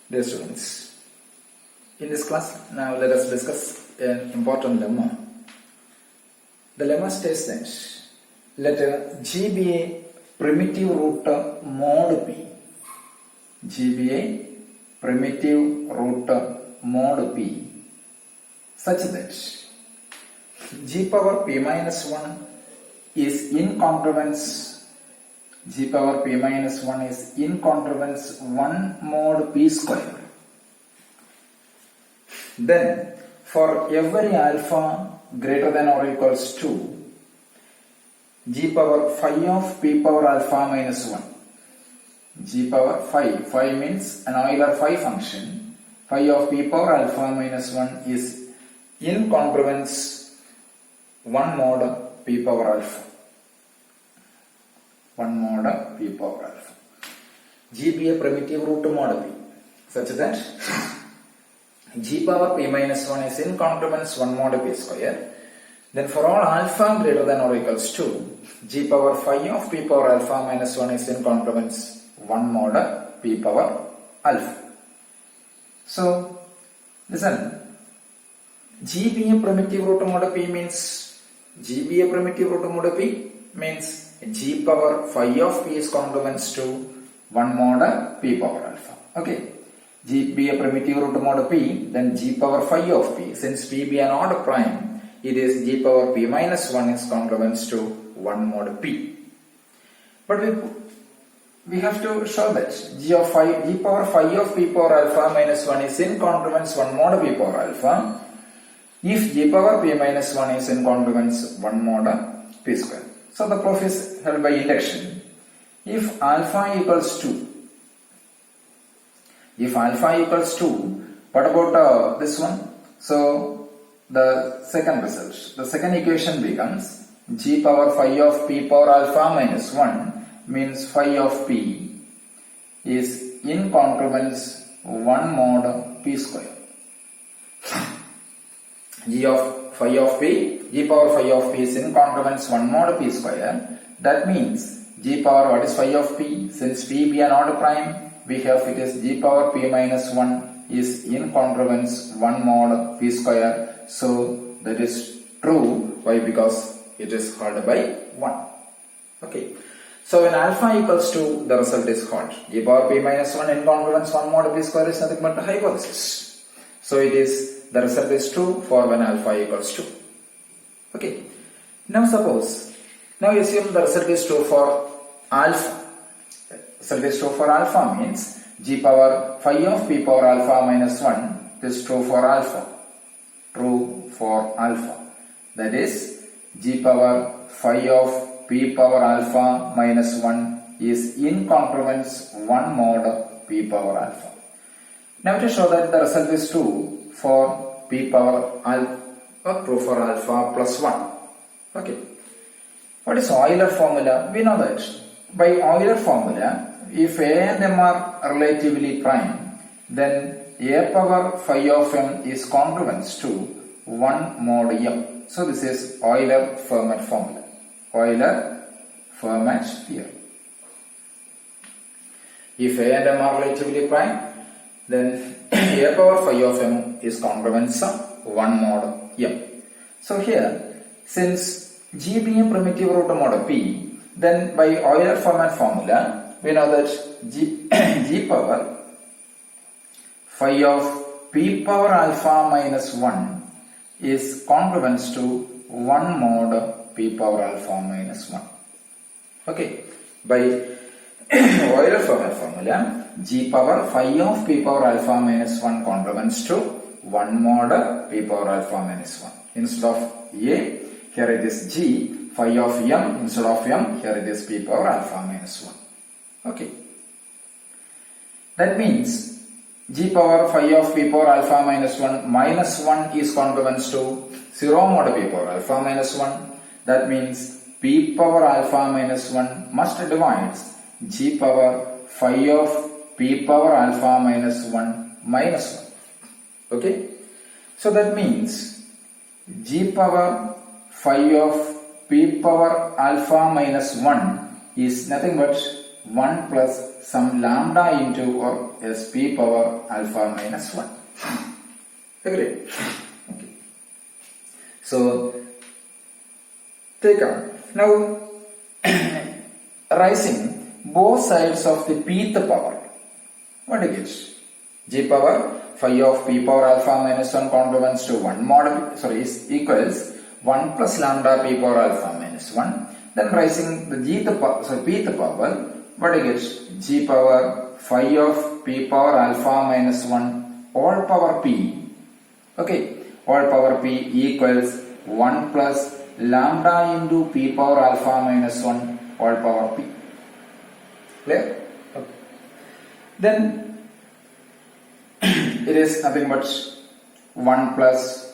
Dear students, in this class, now let us discuss an important lemma. The lemma states that let G be a primitive root mod P. G be a primitive root mod P such that G power P minus 1 is in congruence. G power P minus 1 is in congruence 1 mod P square. Then for every alpha greater than or equals to G power phi of P power alpha minus 1. G power phi means an Euler phi function. Phi of P power alpha minus 1 is in congruence 1 mod P power alpha. 1 mod P power alpha. G be a primitive root mod P such that G power P minus 1 is in congruence 1 mod P square. Then for all alpha greater than or equals to G power phi of P power alpha minus 1 is in congruence 1 mod P power alpha. So listen, G be a primitive root mod P means G be a primitive root mod P means G power phi of P is congruence to 1 mod P power alpha. Okay. G be a primitive root mod P, then G power phi of P. Since P be an odd prime, it is G power P minus 1 is congruence to 1 mod P. But we have to show that G power phi of P power alpha minus 1 is in congruence 1 mod P power alpha if G power P minus 1 is in congruence 1 mod P square. So the proof is held by induction. If alpha equals 2, what about this one? So the second result, the second equation becomes G power phi of P power alpha minus 1 means phi of P is in congruence 1 mod P square. G power phi of P is in congruence 1 mod P square. That means G power, what is phi of P? Since P be an odd prime, we have it is G power P minus 1 is in congruence 1 mod P square. So that is true. Why? Because it is held by 1. Okay. So when alpha equals 2, the result is held. G power P minus 1 in congruence 1 mod P square is nothing but a hypothesis. So the result is true for when alpha equals 2. Okay. Now assume the result is true for alpha. Result is true for alpha means G power phi of P power alpha minus 1 is true for alpha. True for alpha. That is G power phi of P power alpha minus 1 is in congruence 1 mod P power alpha. Now to show that the result is true for P power alpha, or true for alpha plus 1. Okay. What is Euler formula? We know that by Euler formula, if A and M are relatively prime, then A power phi of M is congruence to 1 mod M. So this is Euler-Fermat formula. Euler-Fermat theorem. If A and M are relatively prime, then A power phi of M is congruence 1 mod M. So here, since G being a primitive root mod P, then by Euler-Fermat formula, we know that G power phi of P power alpha minus 1 is congruence to 1 mod P power alpha minus 1. Okay. By Euler-Fermat formula, G power phi of P power alpha minus 1 congruence to 1 mod P power alpha minus 1. Instead of A, here it is G phi of M, instead of M, here it is P power alpha minus 1. Okay. That means G power phi of P power alpha minus 1 is congruence to 0 mod P power alpha minus 1. That means P power alpha minus 1 must divide G power phi of P power alpha minus 1 minus 1. Okay. So that means G power phi of P power alpha minus 1 is nothing but 1 plus some lambda into or as p power alpha minus 1. Agree? Okay. So, take on. Now, raising both sides of the pth power. What it is? G power phi of p power alpha minus 1 complements to 1 mod, is equals 1 plus lambda p power alpha minus 1. Then raising the pth power, what it is? G power phi of p power alpha minus 1 all power p. Okay, all power p equals 1 plus lambda into p power alpha minus 1 all power p. Clear? Okay. Then it is nothing but 1 plus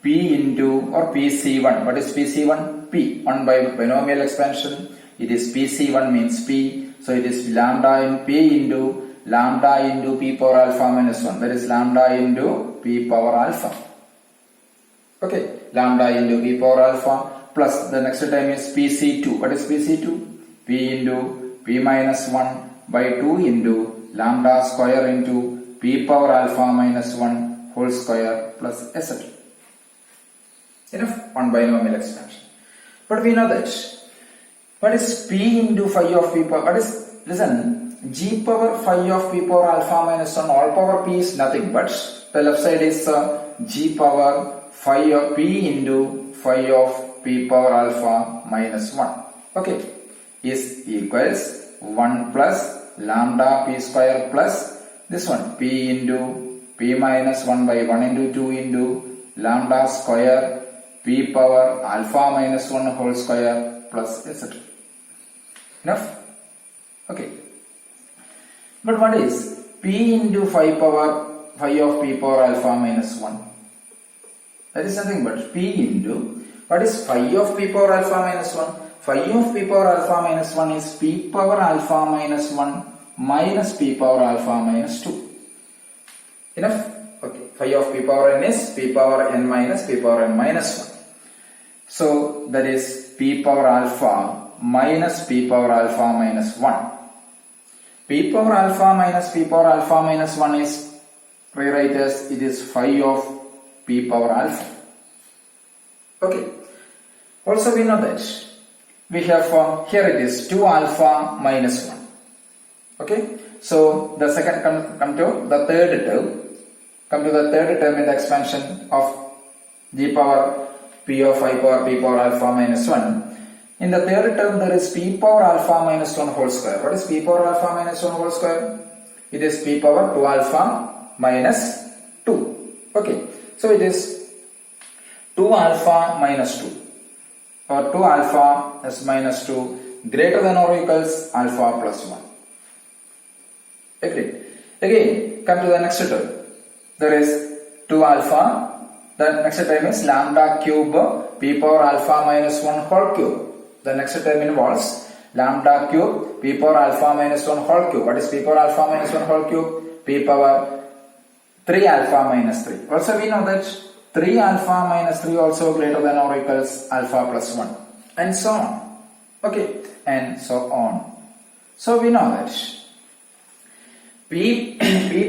p into or pc1. What is pc1? P. 1 by binomial expansion. It is pc1 means p. So it is lambda in p into lambda into p power alpha minus 1. That is lambda into p power alpha. Okay. Lambda into p power alpha plus the next term is pc2. What is pc2? P into p minus 1 by 2 into lambda square into p power alpha minus 1 whole square plus etc. Enough? 1 binomial expansion. But we know that what is p into phi of p power? What is, listen, g power phi of p power alpha minus 1 all power p is nothing but the left side is g power phi of p into phi of p power alpha minus 1. Okay, is equals 1 plus lambda p square plus this one p into p minus 1 by 1 into 2 into lambda square p power alpha minus 1 whole square plus etc. Enough? Okay. But what is p into phi of p power alpha minus 1? That is nothing but p into, what is phi of p power alpha minus 1? Phi of p power alpha minus 1 is p power alpha minus 1 minus p power alpha minus 2. Enough? Okay. Phi of p power n is p power n minus p power n minus 1. So that is p power alpha minus p power alpha minus 1. P power alpha minus p power alpha minus 1 is rewrite as it is phi of p power alpha. Okay. Also we know that we have here it is 2 alpha minus 1. Okay. So the second come to the third term. Come to the third term in the expansion of g power p of phi power p power alpha minus 1. In the third term there is p power alpha minus 1 whole square. What is p power alpha minus 1 whole square? It is p power 2 alpha minus 2. Okay. So it is 2 alpha minus 2 or 2 alpha is minus 2 greater than or equals alpha plus 1. Agreed. Again come to the next term. There is 2 alpha. The next term is lambda cube p power alpha minus 1 whole cube. The next term involves lambda cube p power alpha minus 1 whole cube. What is p power alpha minus 1 whole cube? P power 3 alpha minus 3. Also we know that 3 alpha minus 3 also greater than or equals alpha plus 1. And so on. Okay. And so on. So we know that p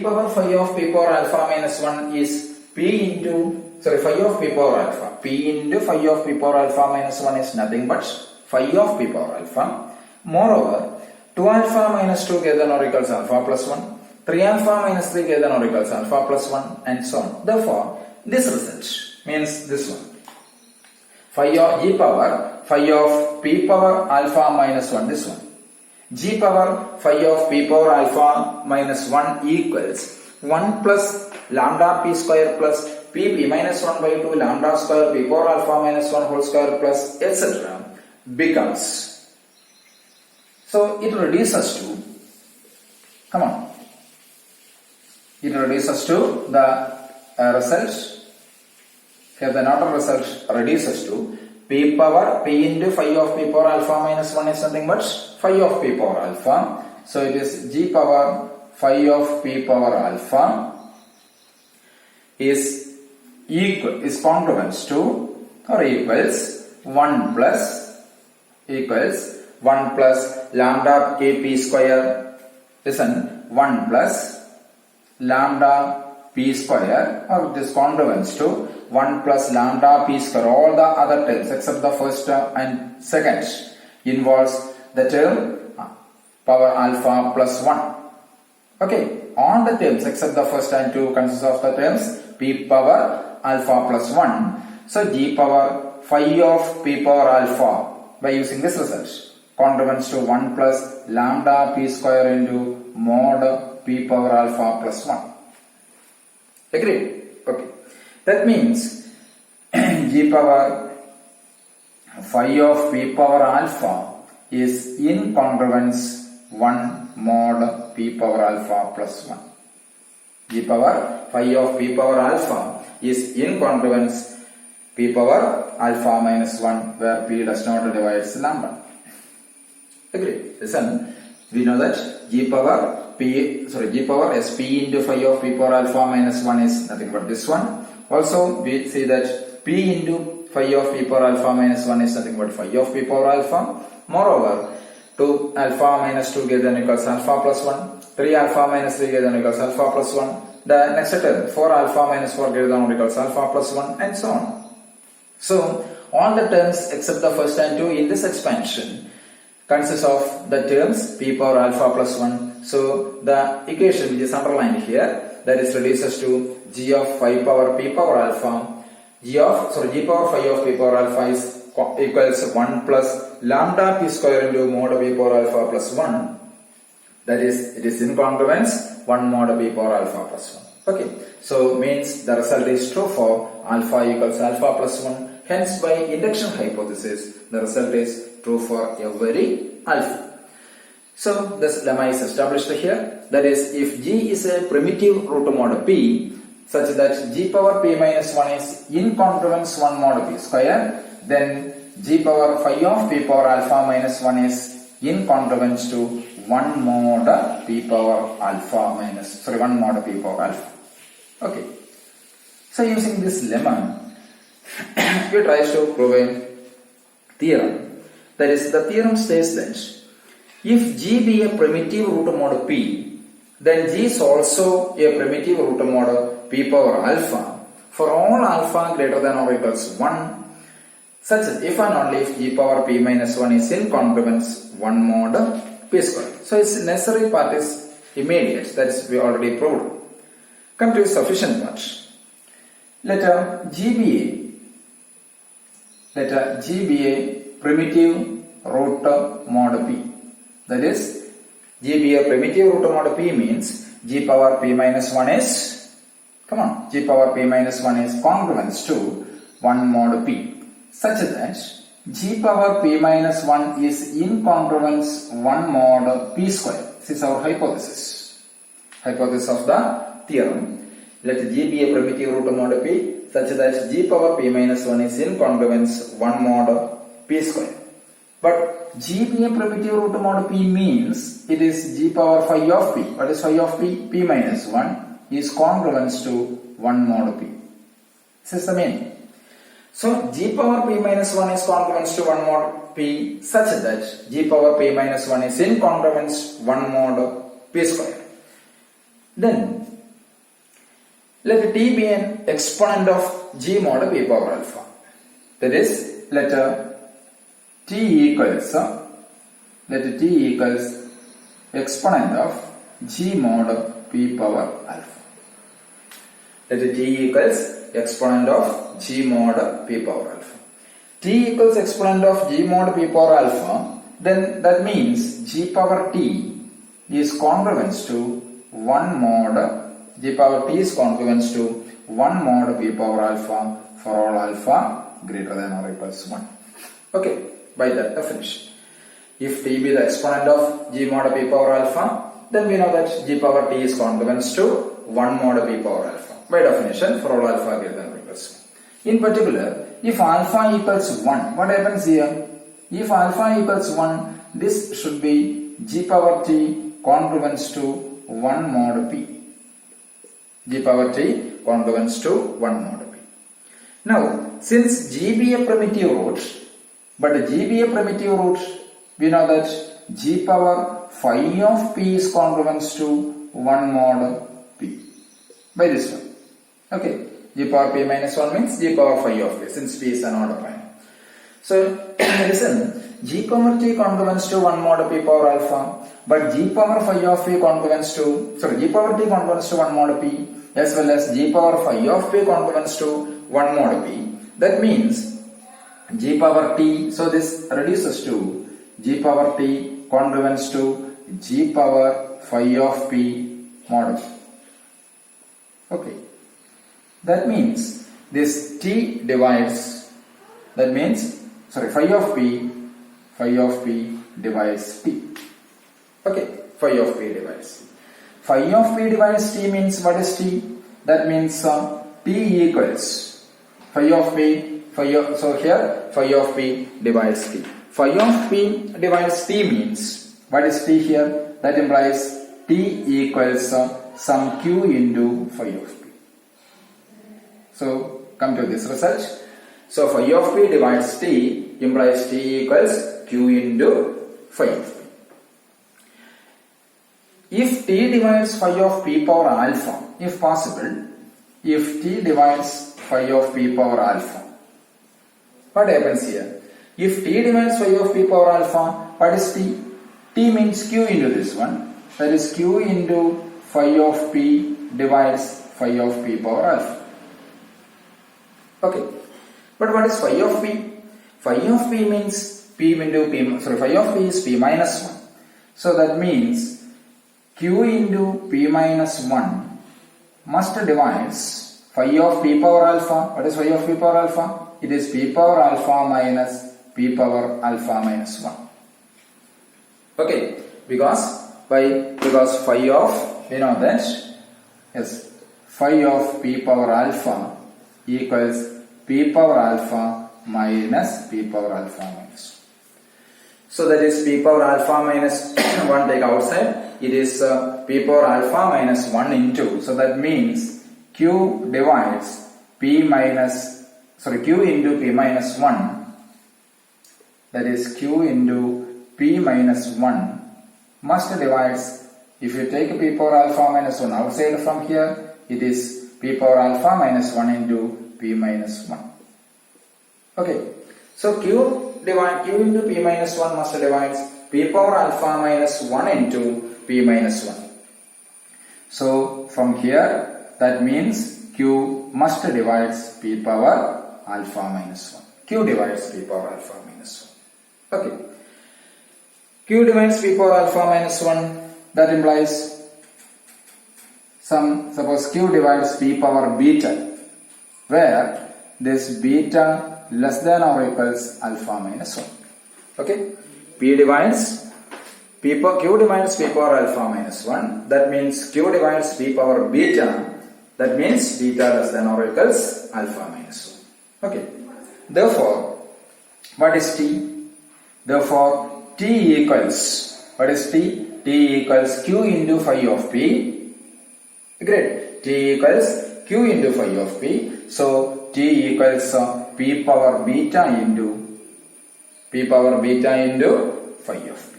power phi of p power alpha minus 1 is p into phi of p power alpha. P into phi of p power alpha minus 1 is nothing but phi of p power alpha. Moreover, 2 alpha minus 2 greater than or equals alpha plus 1. 3 alpha minus 3 greater than or equals alpha plus 1 and so on. Therefore, this result means this one. Phi of g power phi of p power alpha minus 1, this one. G power phi of p power alpha minus 1 equals 1 plus lambda p square plus p minus 1 by 2 lambda square p power alpha minus 1 whole square plus etc. becomes. So it reduces to, come on, it reduces to the result, here the Norton result reduces to p power p into phi of p power alpha minus 1 is nothing but phi of p power alpha. So it is g power phi of p power alpha is congruent to or equals 1 plus lambda k p square. Listen, 1 plus lambda p square, or it is congruence to 1 plus lambda p square. All the other terms except the first term and second involves the term power alpha plus 1. Okay, all the terms except the first and two consist of the terms p power alpha plus 1. So g power phi of p power alpha by using this result congruence to 1 plus lambda p square into mod p power alpha plus 1. Agreed? Okay. That means g power phi of p power alpha is in congruence 1 mod p power alpha plus 1. G power phi of p power alpha is in congruence p power alpha minus 1 where p does not divide lambda. Agree? Listen, we know that g power sp into phi of p power alpha minus 1 is nothing but this one. Also we see that p into phi of p power alpha minus 1 is nothing but phi of p power alpha. Moreover, 2 alpha minus 2 greater than equals alpha plus 1, 3 alpha minus 3 greater than equals alpha plus 1, the next term 4 alpha minus 4 greater than or equals alpha plus 1, and so on. So all the terms except the first and two in this expansion consists of the terms p power alpha plus 1. So the equation which is underlined here, that is reduces to g of phi power p power alpha, g power phi of p power alpha is equals 1 plus lambda p square into mod p power alpha plus 1. That is, it is in congruence 1 mod p power alpha plus 1. Okay, so means the result is true for alpha equals alpha plus 1. Hence, by induction hypothesis, the result is true for every alpha. So this lemma is established here. That is, if g is a primitive root mod p such that g power p minus 1 is in congruence 1 mod p square, then g power phi of p power alpha minus 1 is in congruence to 1 mod p power alpha minus 1 mod p power alpha. Okay. So using this lemma, we try to prove a theorem. That is, the theorem states that if g be a primitive root mod p, then g is also a primitive root mod p power alpha for all alpha greater than or equals 1, such that if and only if g power p minus 1 is in congruence 1 mod p square. So its necessary part is immediate, that is, we already proved. Come to sufficient part. Let g be a primitive root mod p. That is, g be a primitive root mod p means g power p minus 1 is, g power p minus 1 is congruence to 1 mod p, such that g power p minus 1 is in congruence 1 mod p square. This is our hypothesis. Hypothesis of the theorem. Let g be a primitive root mod p such that g power p minus 1 is in congruence 1 mod p square. But g be a primitive root mod p means it is g power phi of p. What is phi of p? P minus 1 is congruence to 1 mod p. This is the meaning. So g power p minus 1 is congruence to 1 mod p such that g power p minus 1 is in congruence 1 mod p square. Then let t be an exponent of g mod p power alpha. That is, let t equals exponent of g mod p power alpha. Let t equals exponent of g mod p power alpha. T equals exponent of g mod p power alpha, then that means g power t is congruence to 1 mod, g power t is congruence to 1 mod p power alpha for all alpha greater than or equals 1. Okay, by that definition. If t be the exponent of g mod p power alpha, then we know that g power t is congruence to 1 mod p power alpha. By definition, for all alpha greater than or equals 1. In particular, if alpha equals 1, what happens here? If alpha equals 1, this should be g power t congruence to 1 mod p. G power t congruence to 1 mod p. Now, since g be a primitive root, but g be a primitive root, we know that g power phi of p is congruent to 1 mod p by this one. Okay, g power p minus 1 means g power phi of p since p is an order prime. So listen, g power t congruent to 1 mod p power alpha, but g power phi of p congruent to, g power t congruent to 1 mod p as well as g power phi of p congruent to 1 mod p. That means g power t, so this reduces to g power t congruent to g power phi of p mod p. Okay, that means this t divides, that means phi of p divides t. Okay, phi of p divides t. Phi of p divides t means what is t? That means t equals phi of p, so here phi of p divides t. Phi of p divides t means, what is t here? That implies t equals some q into phi of p. So come to this result. So phi of p divides t implies t equals q into phi of p. If t divides phi of p power alpha, if possible, if t divides phi of p power alpha, what happens here? If t divides phi of p power alpha, what is t? T means q into this one, that is q into phi of p divides phi of p power alpha. Okay, but what is phi of p? Phi of p means p into p, phi of p is p minus 1. So that means q into p minus 1 must divides phi of p power alpha. What is phi of p power alpha? It is p power alpha minus p power alpha minus 1. Okay, because phi of, we know that, yes, phi of p power alpha equals p power alpha minus p power alpha minus 1. So that is p power alpha minus 1 take outside. It is p power alpha minus 1 into. So that means q divides q into p minus 1. That is q into p minus 1 must divides, if you take p power alpha minus 1 outside from here, it is p power alpha minus 1 into p minus 1. Okay, so q into p minus 1 must divides p power alpha minus 1 into p minus 1. So from here, that means q must divides p power alpha minus 1. Q divides p power alpha minus 1. Okay, q divides p power alpha minus 1. That implies suppose q divides p power beta, where this beta less than or equals alpha minus 1. Okay, q divides p power alpha minus 1. That means q divides p power beta. That means beta less than or equals alpha minus 1. Okay, therefore, what is t? Therefore, t equals, what is t? T equals q into phi of p. Great. T equals q into phi of p. So t equals p power beta into phi of p.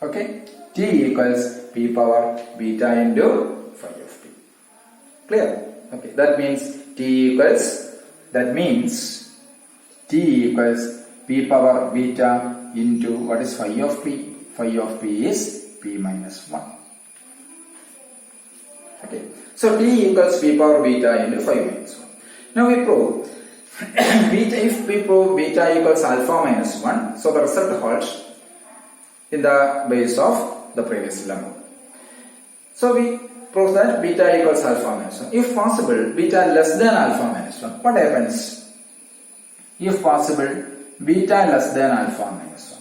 Okay. T equals p power beta into phi of p. Clear? Okay. That means t equals p power beta into what is phi of p? Phi of p is p minus 1. Okay. So t equals p power beta into phi minus 1. Now we prove if we prove beta equals alpha minus 1, so the result holds in the base of the previous lemma. So we prove that beta equals alpha minus 1. If possible, beta less than alpha minus 1. What happens? If possible, beta less than alpha minus 1.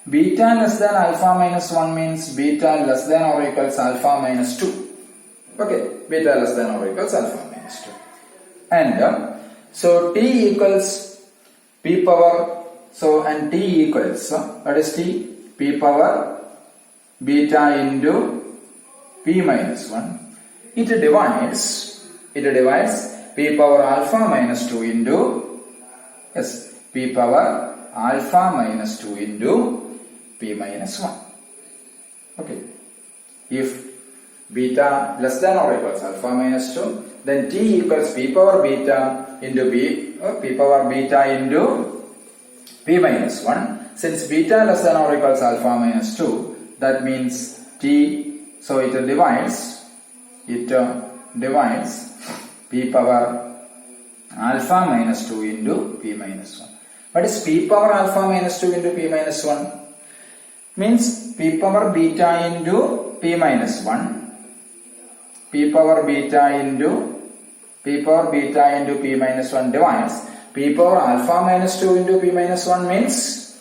Beta less than alpha minus 1 means beta less than or equals alpha minus 2. Okay, beta less than or equals alpha minus 2. And so t equals p power, so and t equals, what is t? P power beta into p minus 1. It divides p power alpha minus 2 into, yes, p power alpha minus 2 into p minus 1. Okay. If beta less than or equals alpha minus 2, then t equals p power beta into p power beta into p minus 1. Since beta less than or equals alpha minus 2, that means t, so it divides p power alpha minus 2 into p minus 1. What is p power alpha minus 2 into p minus 1? Means p power beta into p minus 1. P power beta into p minus 1 divides p power alpha minus 2 into p minus 1 means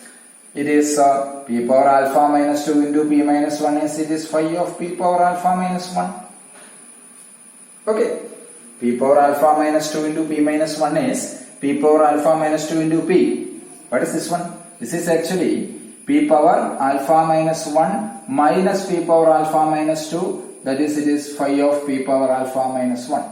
it is p power alpha minus 2 into p minus 1 is it is phi of p power alpha minus 1. Okay. P power alpha minus 2 into p minus 1 is p power alpha minus 2 into p. What is this one? This is actually p power alpha minus 1 minus p power alpha minus 2. That is, it is phi of p power alpha minus 1.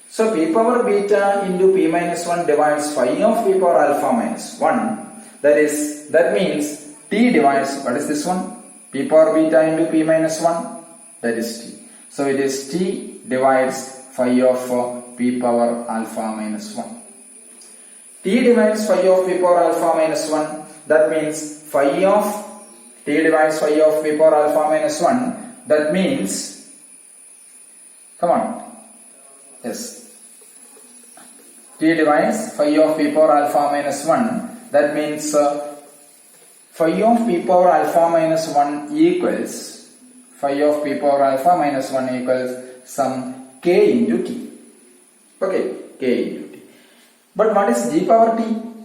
So p power beta into p minus 1 divides phi of p power alpha minus 1. That means t divides, what is this one? P power beta into p minus 1. That is t. So it is t divides phi of p power alpha minus 1. T divides phi of p power alpha minus 1. That means phi of t divides phi of p power alpha minus 1. That means, come on, yes, t divides phi of p power alpha minus 1. That means phi of p power alpha minus 1 equals some k into t. Okay, k into t. But what is g power t?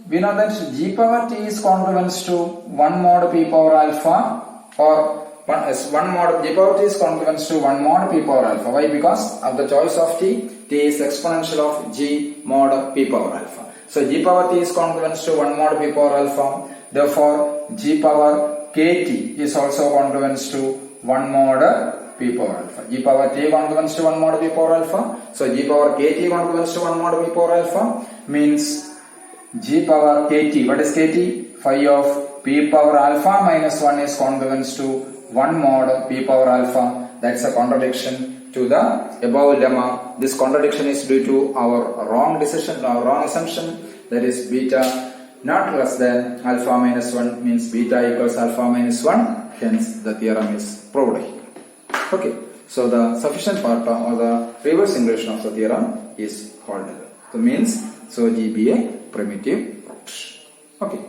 We know that g power t is congruence to 1 mod p power alpha, or one mod g power t is congruence to 1 mod p power alpha. Why? Because of the choice of t is exponential of g mod p power alpha. So g power t is congruence to 1 mod p power alpha. Therefore, g power kt is also congruence to 1 mod p power alpha. G power t congruence to 1 mod p power alpha. So g power kt congruence to 1 mod p power alpha means g power kt. What is kt? Phi of p power alpha minus 1 is congruence to 1 mod p power alpha. That's a contradiction to the above lemma. This contradiction is due to our wrong decision, our wrong assumption, that is beta not less than alpha minus 1 means beta equals alpha minus 1. Hence the theorem is proved. Okay, so the sufficient part or the reverse ingression of the theorem is called. So means so G be a primitive root. Okay.